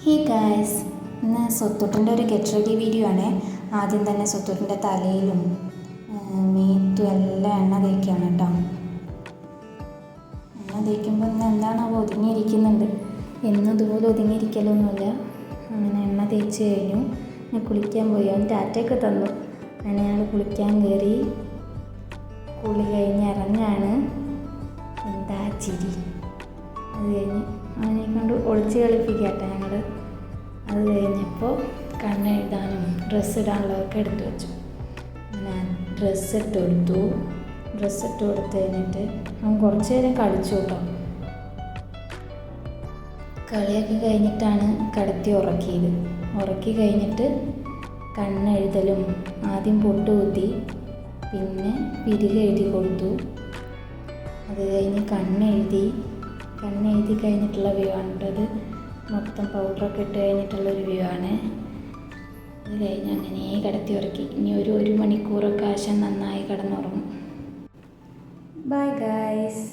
Hey guys, ഇന്ന് സ്വത്തുട്ടിൻ്റെ ഒരു get ready video ആണ്. ആദ്യം തന്നെ സ്വത്തുട്ടിൻ്റെ തലയിലും മേത്തും എല്ലാം എണ്ണ തേക്കുകയാണ് കേട്ടോ. എണ്ണ തേക്കുമ്പോൾ ഇന്ന് എന്താണാവോ ഒതുങ്ങിയിരിക്കുന്നുണ്ട്. എന്നും ഇതുപോലെ ഒതുങ്ങിയിരിക്കലൊന്നുമില്ല. അങ്ങനെ എണ്ണ തേച്ച് കഴിഞ്ഞു. ഞാൻ കുളിക്കാൻ പോയി. അവൻ ടാറ്റയൊക്കെ തന്നു. അങ്ങനെ ഞങ്ങൾ കുളിക്കാൻ കയറി. കുളി കഴിഞ്ഞ് ഇറങ്ങാണ്. എന്താ ചിരി. അത് കഴിഞ്ഞ് അവനെ കൊണ്ട് ഒളിച്ച് കളിപ്പിക്കട്ടെ ഞങ്ങൾ. അത് കഴിഞ്ഞപ്പോൾ കണ്ണെഴുതാനും ഡ്രസ്സ് ഇടാനുള്ളതൊക്കെ എടുത്തു വെച്ചു. ഞാൻ ഡ്രസ്സ് ഇട്ട് കൊടുത്ത് കഴിഞ്ഞിട്ട് അവൻ കുറച്ച് നേരം കളിച്ചു കേട്ടോ. കളിയൊക്കെ കഴിഞ്ഞിട്ടാണ് കിടത്തി ഉറക്കി കഴിഞ്ഞിട്ട് കണ്ണെഴുതലും ആദ്യം പൊട്ട് കുത്തി, പിന്നെ പിരിക എഴുതി കൊടുത്തു. അത് കഴിഞ്ഞ് കണ്ണെഴുതി കഴിഞ്ഞിട്ടുള്ള വ്യൂ ആണ് കേട്ടത്. മൊത്തം പൗഡറൊക്കെ ഇട്ട് കഴിഞ്ഞിട്ടുള്ളൊരു വ്യൂ ആണ്. അത് കഴിഞ്ഞ് അങ്ങനെ കിടത്തി ഉറക്കി. ഇനി ഒരു മണിക്കൂറൊക്കെ ആശം നന്നായി കിടന്നുറങ്ങും. Bye guys.